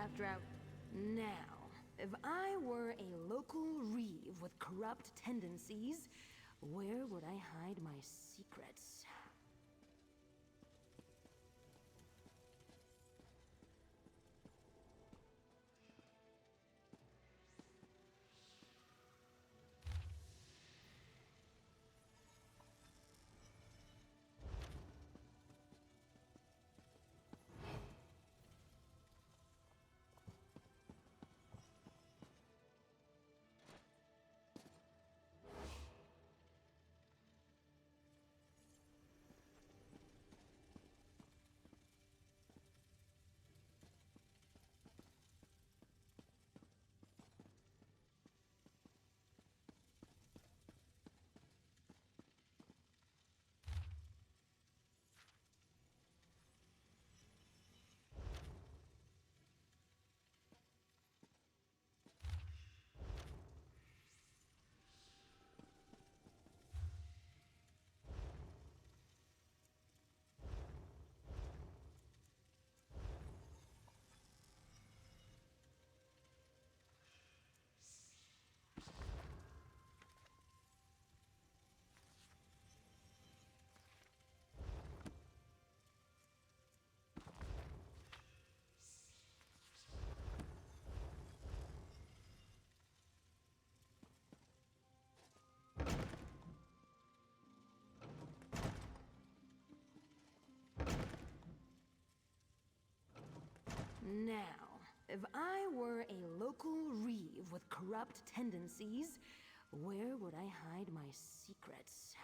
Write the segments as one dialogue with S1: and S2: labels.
S1: After I... Now, if I were a local Reeve with corrupt tendencies, where would I hide my secrets? Now, if I were a local Reeve with corrupt tendencies, where would I hide my secrets?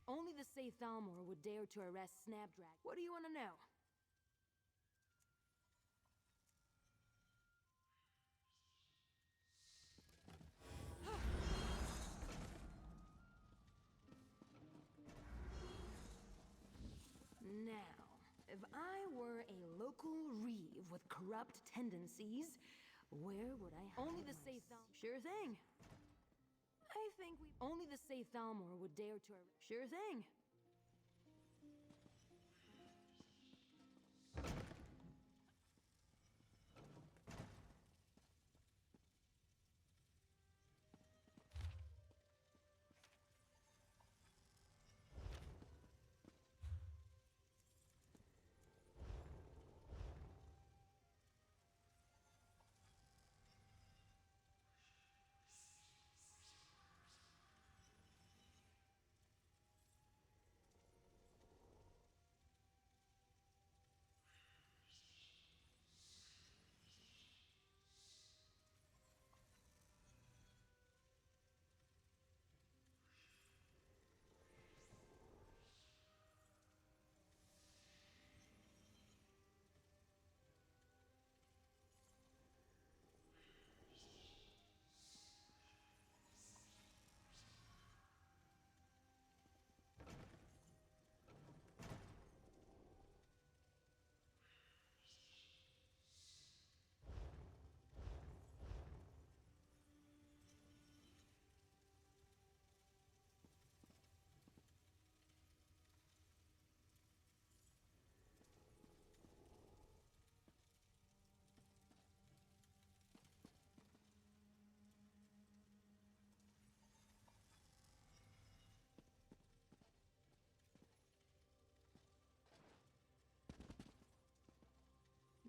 S1: Only the safe Thalmor would dare to arrest Snapdragon. What do you want to know? Now, If I were a local Reeve with corrupt tendencies, where would I hide
S2: Only the
S1: my
S2: safe
S1: Sure thing. I think only the safe Thalmor would dare to... Sure thing.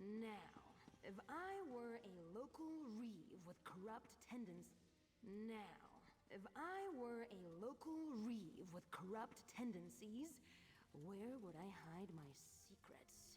S1: Now, if I were a local Reeve with corrupt tendencies... Now, if I were a local Reeve with corrupt tendencies, where would I hide my secrets?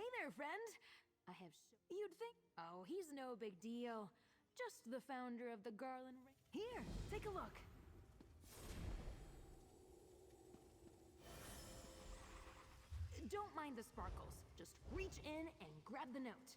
S1: Hey there, friend! I have You'd think... Oh, he's no big deal. Just the founder of the Garland Ring. Here, take a look. Don't mind the sparkles. Just reach in and grab the note.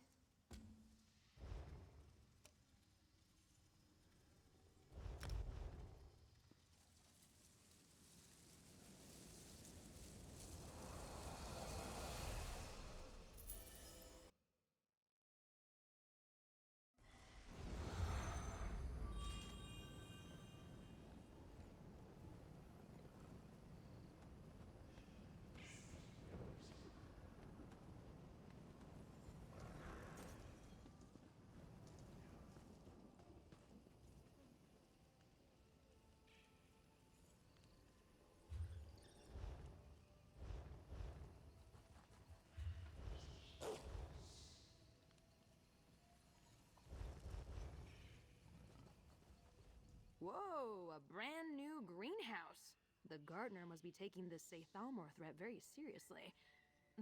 S1: a brand new greenhouse. The gardener must be taking this Thalmor threat very seriously.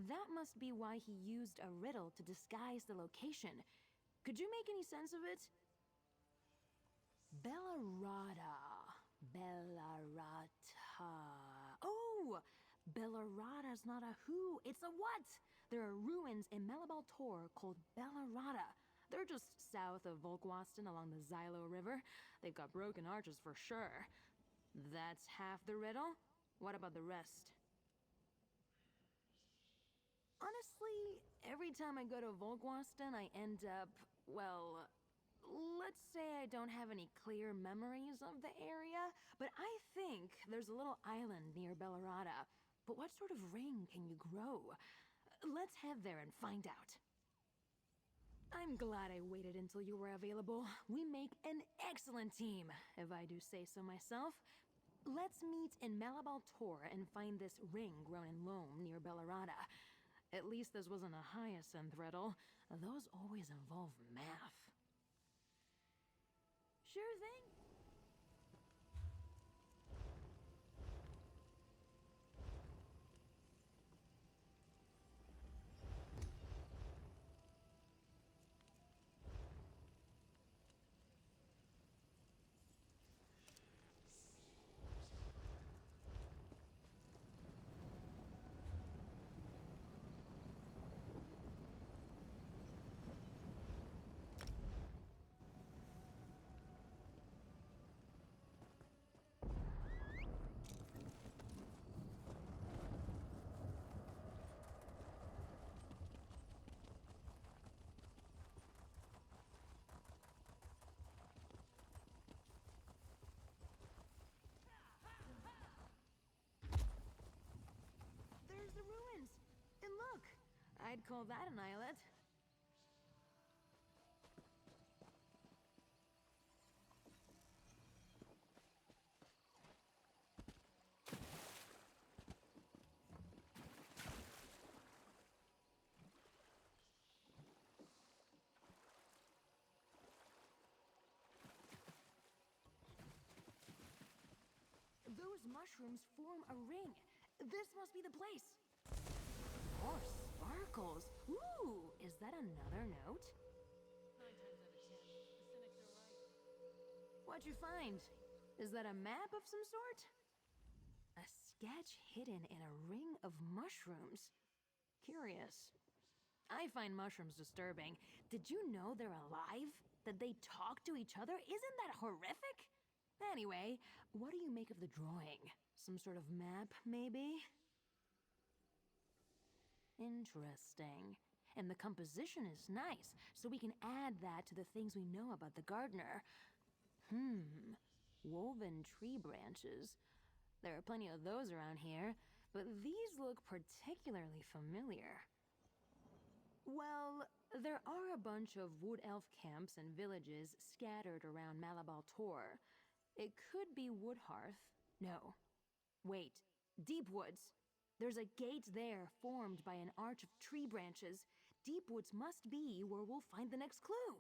S1: That must be why he used a riddle to disguise the location. Could you make any sense of it? Bellarata. Bellarata. Oh! Bellarata's not a who, it's a what! There are ruins in Malabal Tor called Bellarata. They're just south of Volkwaston along the Xylo River. They've got broken arches for sure. That's half the riddle? What about the rest? Honestly, every time I go to Volkwaston, I end up, well, let's say I don't have any clear memories of the area, but I think there's a little island near Bellarata. But what sort of ring can you grow? Let's head there and find out. I'm glad I waited until you were available. We make an excellent team, if I do say so myself. Let's meet in Malabal Tor and find this ring grown in loam near Bellarata. At least this wasn't a hyacinth riddle. Those always involve math. Sure thing. There's the ruins. And look, I'd call that an islet. Those mushrooms form a ring. This must be the place. More sparkles. Ooh, is that another note?
S2: 9 times out of 10, the cynics are right.
S1: What'd you find? Is that a map of some sort? A sketch hidden in a ring of mushrooms. Curious. I find mushrooms disturbing. Did you know they're alive? That they talk to each other? Isn't that horrific? Anyway, what do you make of the drawing? Some sort of map, maybe? Interesting. And the composition is nice, so we can add that to the things we know about the gardener. Woven tree branches. There are plenty of those around here, but these look particularly familiar. Well, there are a bunch of wood elf camps and villages scattered around Malabal Tor. It could be Woodhearth. No. Wait. Deep Woods. There's a gate there formed by an arch of tree branches. Deep Woods must be where we'll find the next clue.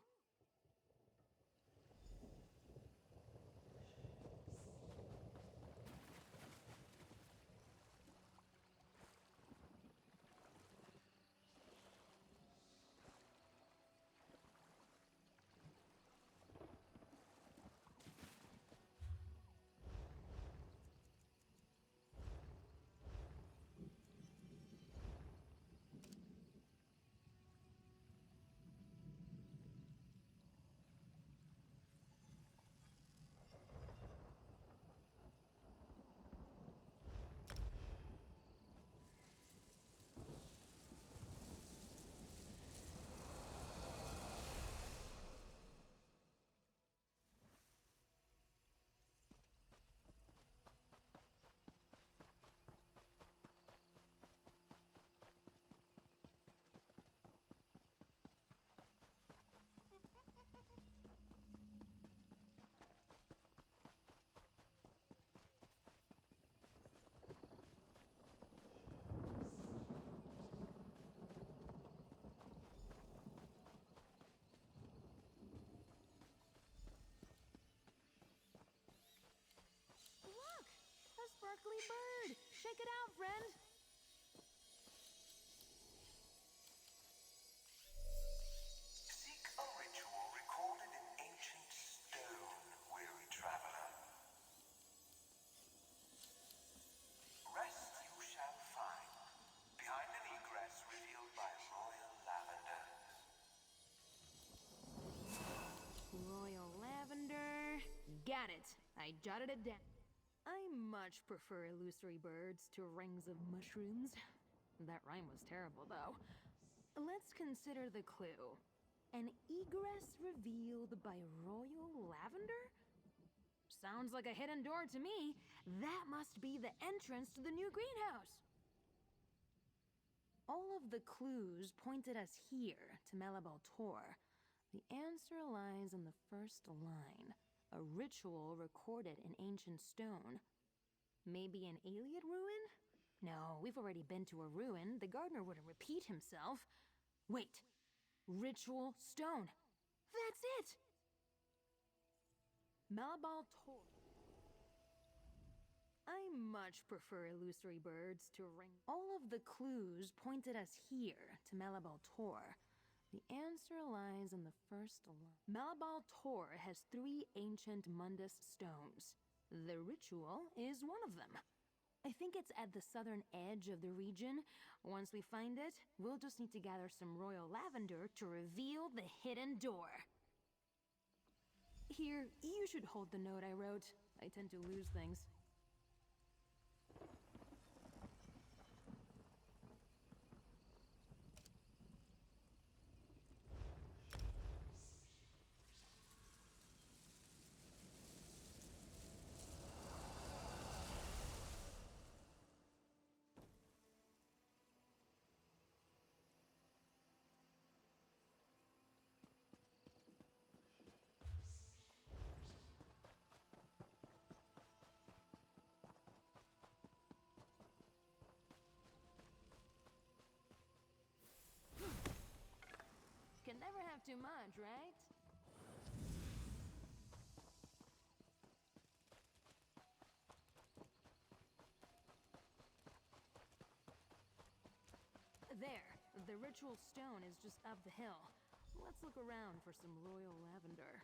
S1: sparkly bird. Check it out, friend.
S3: Seek a ritual recorded in ancient stone, weary traveler. Rest you shall find, behind an egress revealed by royal lavender.
S1: Royal lavender. Got it. I jotted it down. I much prefer illusory birds to rings of mushrooms. That rhyme was terrible, though. Let's consider the clue. An egress revealed by royal lavender? Sounds like a hidden door to me. That must be the entrance to the new greenhouse. All of the clues pointed us here to Malabal Tor. The answer lies in the first line. A ritual recorded in ancient stone. Maybe an Iliad ruin? No, we've already been to a ruin. The gardener wouldn't repeat himself. Wait. Ritual stone. That's it! Malabal Tor. I much prefer illusory birds to ring. All of the clues pointed us here to Malabal Tor. The answer lies in the first line. Malabal Tor has 3 ancient Mundus stones. The ritual is one of them. I think it's at the southern edge of the region. Once we find it, we'll just need to gather some royal lavender to reveal the hidden door. Here, you should hold the note I wrote. I tend to lose things. Can never have too much, right? There, the ritual stone is just up the hill. Let's look around for some royal lavender.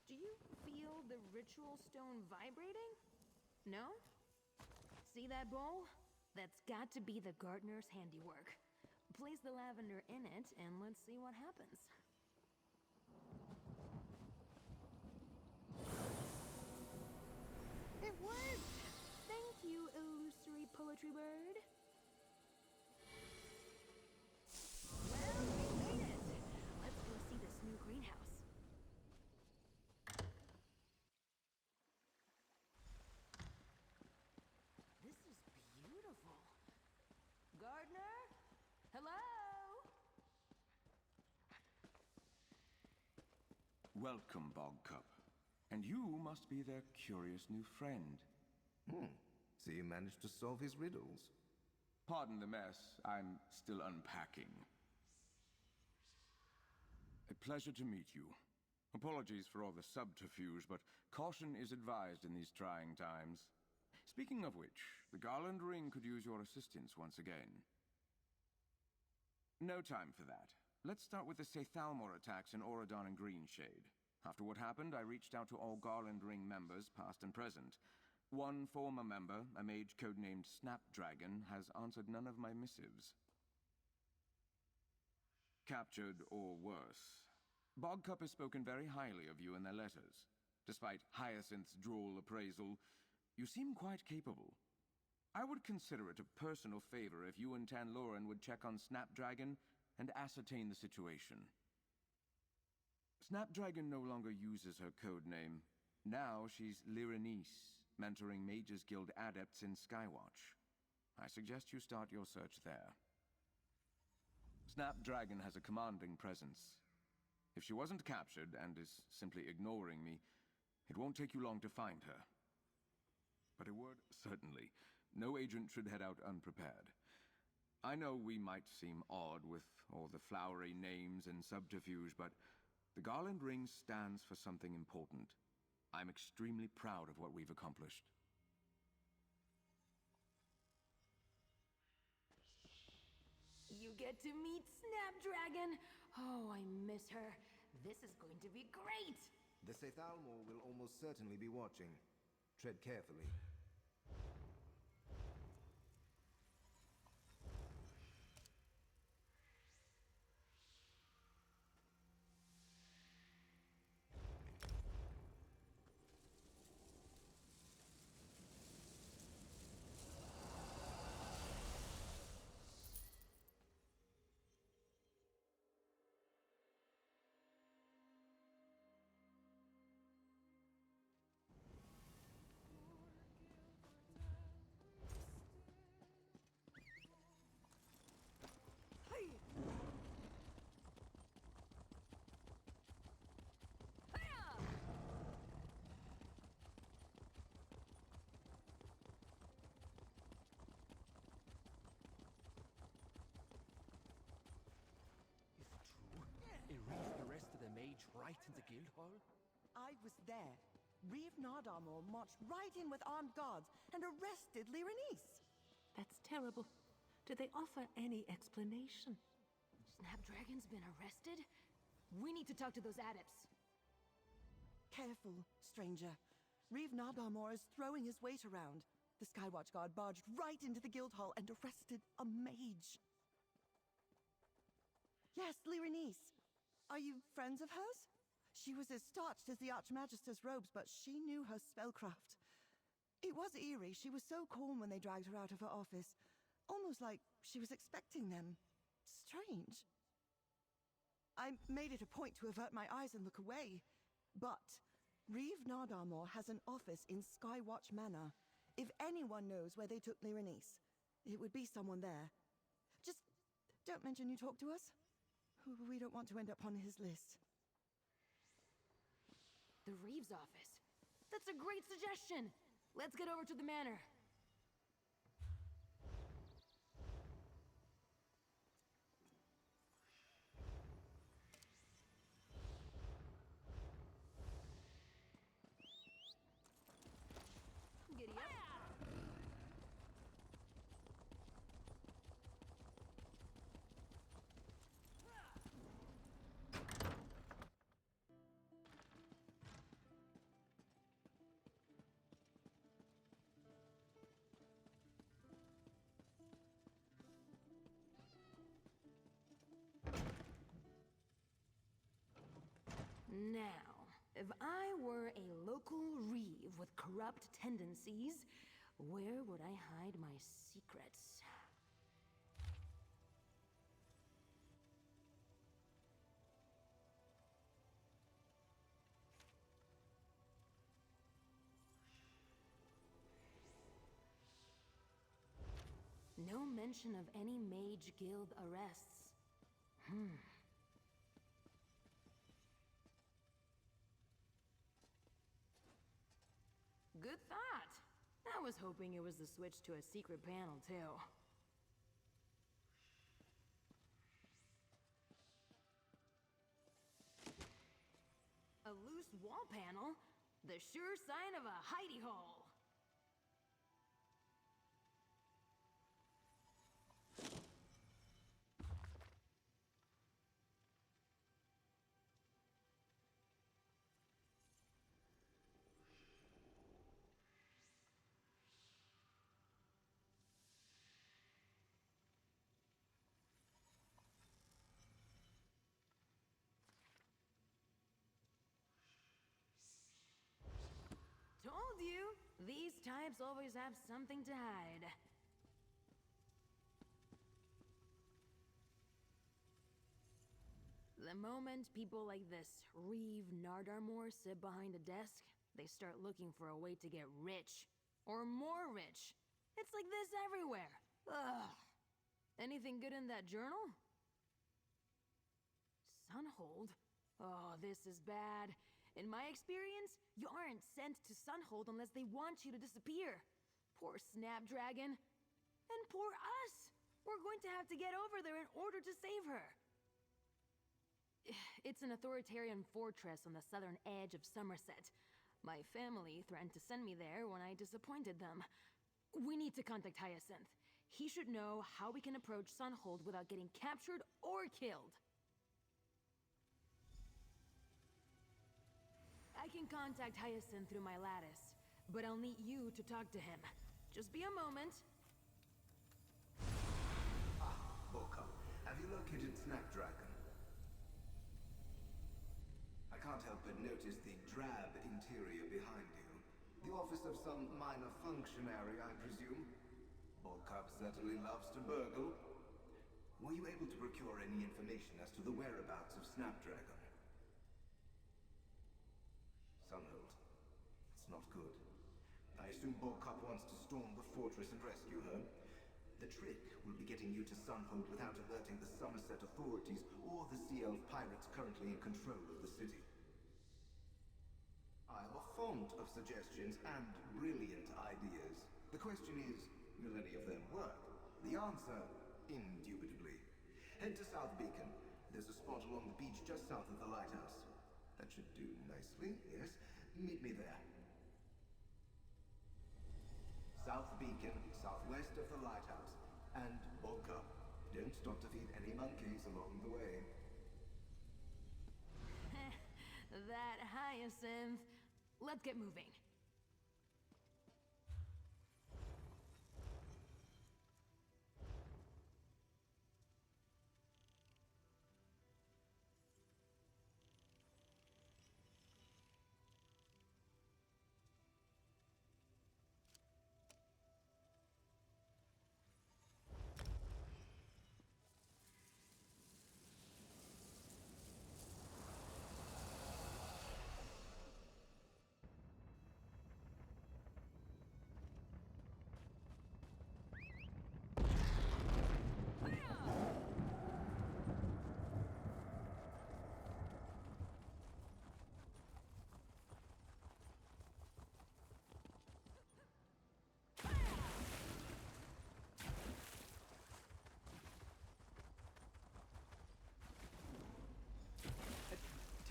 S1: Do you feel the ritual stone vibrating? No? See that bowl? That's got to be the gardener's handiwork. Place the lavender in it, and let's see what happens. It worked! Thank you, illusory poetry bird. Well, we made it! Let's go see this new greenhouse. This is beautiful. Gardener? Hello?
S3: Welcome, Bogcup. And you must be their curious new friend.
S4: So you managed to solve his riddles?
S3: Pardon the mess. I'm still unpacking. A pleasure to meet you. Apologies for all the subterfuge, but caution is advised in these trying times. Speaking of which, the Garland Ring could use your assistance once again. No time for that. Let's start with the Sethalmor attacks in Auradon and Greenshade. After what happened, I reached out to all Garland Ring members, past and present. One former member, a mage codenamed Snapdragon, has answered none of my missives. Captured or worse. Bogcup has spoken very highly of you in their letters. Despite Hyacinth's droll appraisal, you seem quite capable. I would consider it a personal favor if you and Tanloran would check on Snapdragon and ascertain the situation. Snapdragon no longer uses her codename. Now she's Lyranise, mentoring Mages Guild adepts in Skywatch. I suggest you start your search there. Snapdragon has a commanding presence. If she wasn't captured and is simply ignoring me, it won't take you long to find her. But a word, certainly. No agent should head out unprepared. I know we might seem odd with all the flowery names and subterfuge, but the garland ring stands for something important. I'm extremely proud of what we've accomplished.
S1: You get to meet Snapdragon. Oh, I miss her. This is going to be great.
S4: The Sethalmor will almost certainly be watching. Tread carefully.
S1: Hey! Hiya!
S5: Is it true? Erased the rest of the mage right into Guildhall?
S6: I was there. Reeve Nardarmor marched right in with armed guards and arrested Lyranese.
S7: That's terrible. Did they offer any explanation?
S1: Snapdragon's been arrested? We need to talk to those adepts.
S6: Careful, stranger. Reeve Nardarmor is throwing his weight around. The Skywatch Guard barged right into the Guildhall and arrested a mage. Yes, Lyranese. Are you friends of hers? She was as starched as the Archmagister's robes, but she knew her spellcraft. It was eerie. She was so calm when they dragged her out of her office. Almost like she was expecting them. Strange. I made it a point to avert my eyes and look away. But Reeve Nardarmor has an office in Skywatch Manor. If anyone knows where they took Lyranese, it would be someone there. Just don't mention you talked to us. We don't want to end up on his list.
S1: The Reeves office. That's a great suggestion. Let's get over to the manor. Giddy up. Now, if I were a local Reeve with corrupt tendencies, where would I hide my secrets? No mention of any Mage Guild arrests. Good thought. I was hoping it was the switch to a secret panel, too. A loose wall panel? The sure sign of a hidey hole. Told you! These types always have something to hide. The moment people like this Reeve Nardarmor sit behind a desk, they start looking for a way to get rich. Or more rich. It's like this everywhere. Ugh. Anything good in that journal? Sunhold? Oh, this is bad. In my experience, you aren't sent to Sunhold unless they want you to disappear. Poor Snapdragon. And poor us! We're going to have to get over there in order to save her. It's an authoritarian fortress on the southern edge of Somerset. My family threatened to send me there when I disappointed them. We need to contact Hyacinth. He should know how we can approach Sunhold without getting captured or killed. I can contact Hyacinth through my lattice, but I'll need you to talk to him. Just be a moment.
S4: Boca, have you located Snapdragon? I can't help but notice the drab interior behind you. The office of some minor functionary, I presume. Bogcup certainly loves to burgle. Were you able to procure any information as to the whereabouts of Snapdragon? Sunhold. It's not good. I assume Bogcup wants to storm the fortress and rescue her. The trick will be getting you to Sunhold without alerting the Somerset authorities or the Sea Elf pirates currently in control of the city. I'm a font of suggestions and brilliant ideas. The question is, will any of them work? The answer, indubitably. Head to South Beacon. There's a spot along the beach just south of the lighthouse. That should do nicely, yes. Meet me there. South Beacon, southwest of the lighthouse. And Bogcup. Don't stop to feed any monkeys along the way.
S1: That Hyacinth. Let's get moving.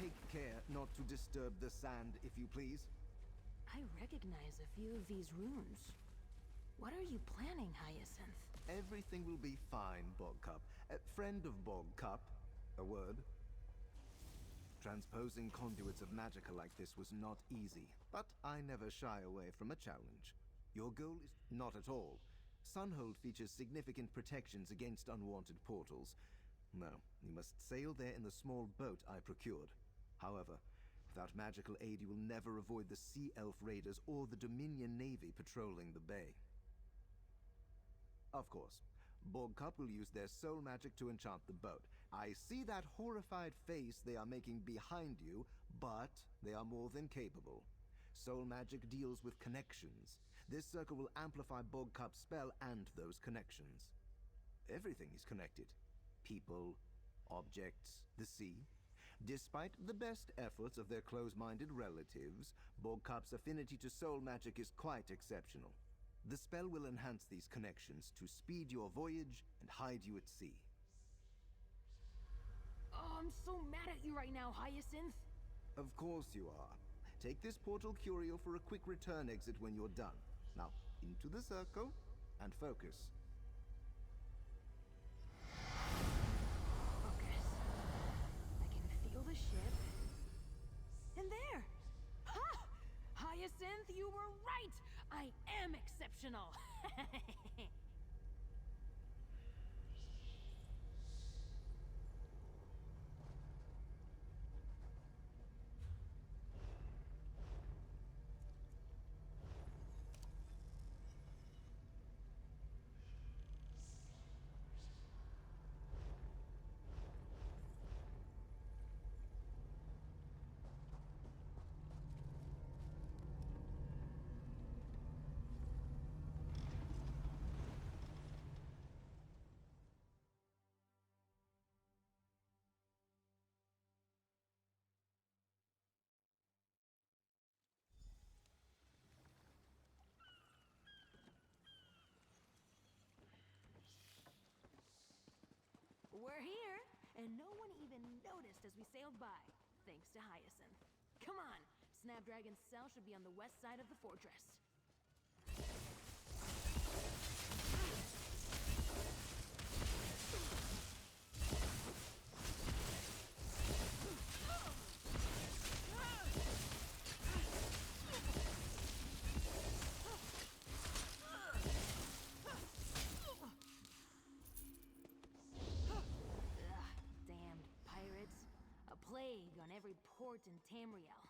S4: Take care not to disturb the sand, if you please.
S1: I recognize a few of these runes. What are you planning, Hyacinth?
S4: Everything will be fine, Bogcup. Friend of Bogcup. A word. Transposing conduits of magicka like this was not easy, but I never shy away from a challenge. Your goal is not at all. Sunhold features significant protections against unwanted portals. No, you must sail there in the small boat I procured. However, without magical aid you will never avoid the Sea Elf raiders or the Dominion Navy patrolling the bay. Of course, Bogcup will use their soul magic to enchant the boat. I see that horrified face they are making behind you, but they are more than capable. Soul magic deals with connections. This circle will amplify Bogcup's spell and those connections. Everything is connected. People, objects, the sea. Despite the best efforts of their close-minded relatives, Bogcup's affinity to soul magic is quite exceptional. The spell will enhance these connections to speed your voyage and hide you at sea.
S1: Oh, I'm so mad at you right now, Hyacinth.
S4: Of course you are. Take this portal curio for a quick return exit when you're done. Now, into the circle and focus.
S1: Focus. I can feel the ship. And there! Ha! Hyacinth, you were right! I am exceptional! and no one even noticed as we sailed by, thanks to Hyacinth. Come on, Snapdragon's cell should be on the west side of the fortress. Plague on every port in Tamriel.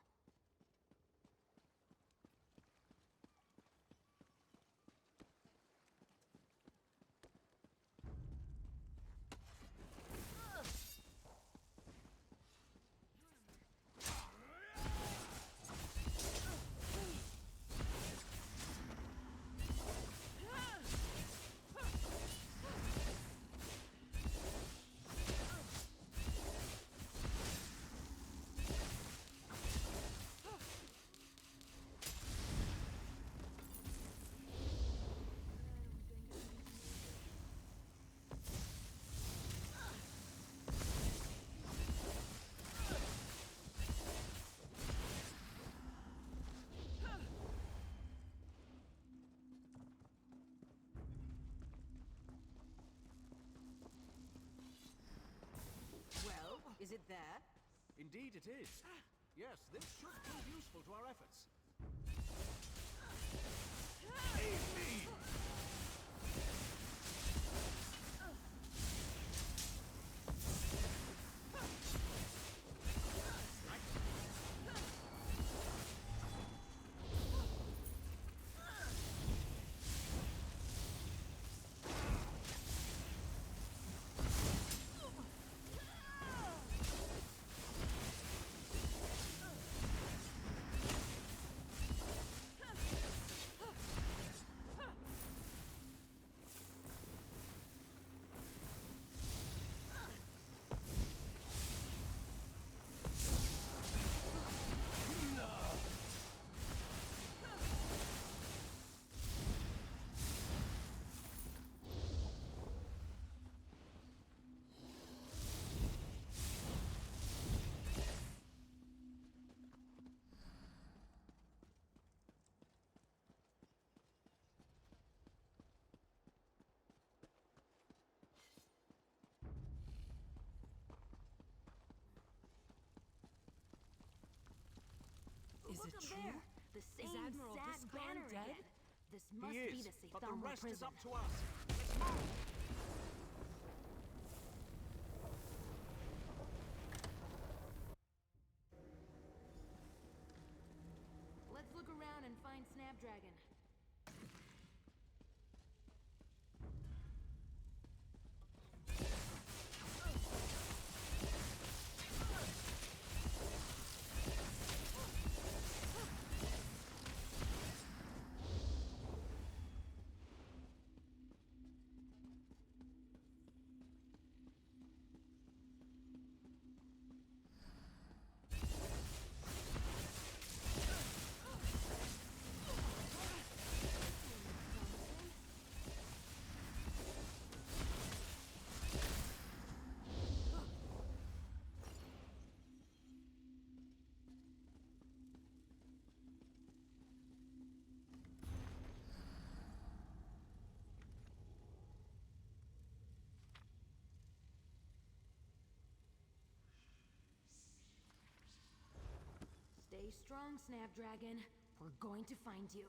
S2: Is it there?
S5: Indeed it is. Yes, this should prove useful to our efforts.
S7: Is
S1: Look
S7: it
S1: up
S7: true?
S1: there! The same
S7: Admiral
S1: sad
S7: Viscount
S1: banner
S7: dead?
S1: again. This must
S5: He
S1: be
S5: is,
S1: the
S5: but the
S1: Sathamra
S5: rest
S1: prison.
S5: is up to us. Let's move!
S1: Let's look around and find Snapdragon. Stay strong, Snapdragon. We're going to find you.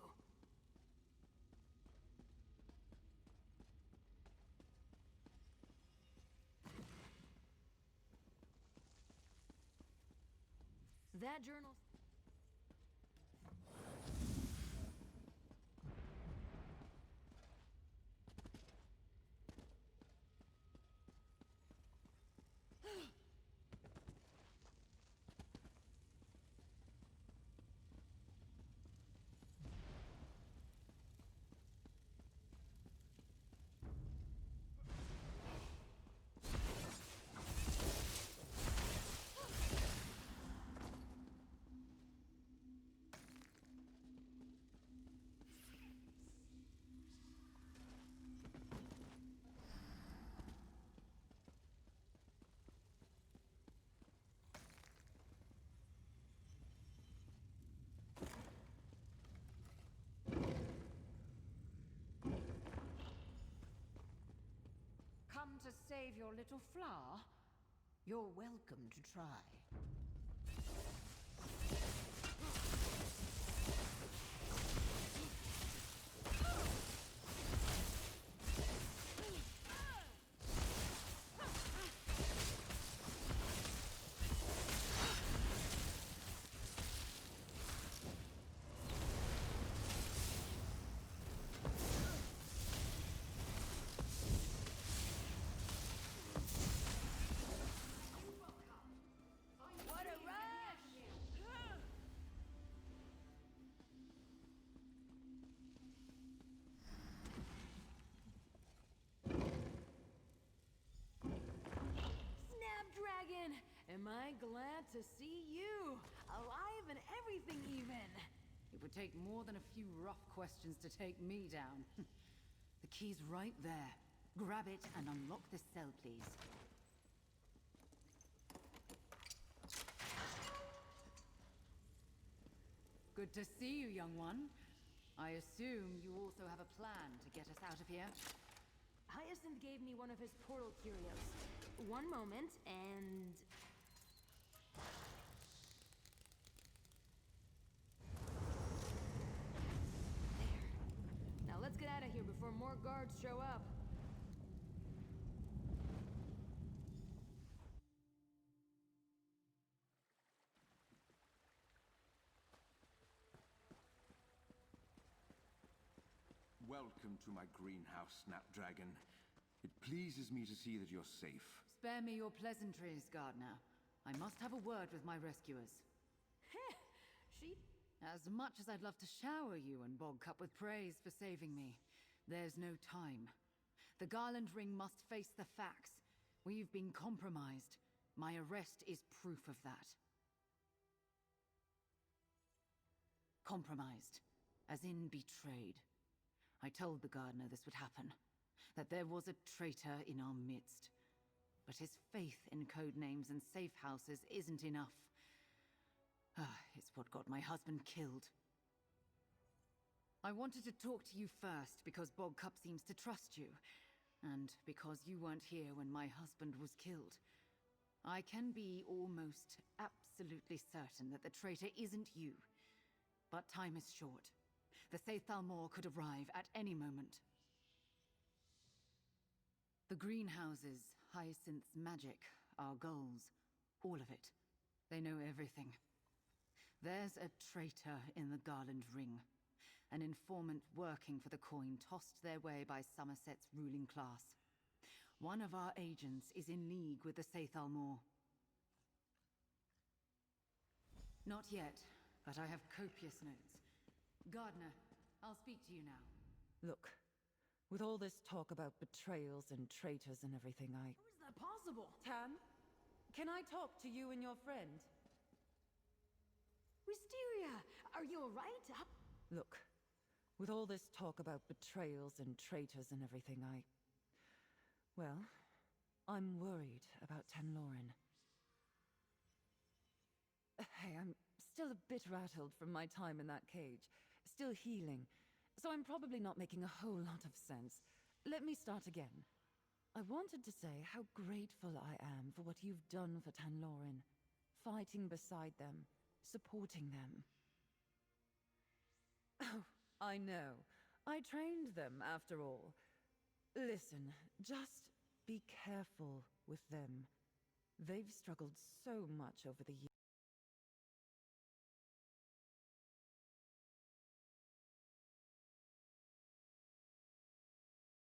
S1: That journal...
S8: to save your little flower? You're welcome to try.
S1: What a rush! Snapdragon! Am I glad to see you! Alive and everything even!
S8: It would take more than a few rough questions to take me down. The key's right there. Grab it and unlock this cell, please. Good to see you, young one. I assume you also have a plan to get us out of here?
S1: Hyacinth gave me one of his portal curios. One moment, and... There. Now let's get out of here before more guards show up.
S3: Welcome to my greenhouse, Snapdragon. It pleases me to see that you're safe.
S8: Spare me your pleasantries, Gardener. I must have a word with my rescuers.
S1: Heh, she...
S8: As much as I'd love to shower you and Bogcup with praise for saving me, there's no time. The Garland Ring must face the facts. We've been compromised. My arrest is proof of that. Compromised, as in betrayed. I told the Gardener this would happen, that there was a traitor in our midst. But his faith in code names and safe houses isn't enough. It's what got my husband killed. I wanted to talk to you first because Bogcup seems to trust you, and because you weren't here when my husband was killed. I can be almost absolutely certain that the traitor isn't you. But time is short. The Saythalmor could arrive at any moment. The greenhouses, Hyacinth's magic, our goals, all of it. They know everything. There's a traitor in the Garland Ring. An informant working for the coin tossed their way by Somerset's ruling class. One of our agents is in league with the Saythalmor. Not yet, but I have copious notes. Gardener, I'll speak to you now.
S6: Look, with all this talk about betrayals and traitors and everything,
S1: How is that possible?
S6: Tam, can I talk to you and your friend?
S1: Wisteria, are you alright?
S6: Look, with all this talk about betrayals and traitors and everything, well, I'm worried about Tanlorin. Hey, I'm still a bit rattled from my time in that cage. Still healing. So I'm probably not making a whole lot of sense. Let me start again. I wanted to say how grateful I am for what you've done for Tanlorin. Fighting beside them. Supporting them. Oh, I know. I trained them, after all. Listen, just be careful with them. They've struggled so much over the years.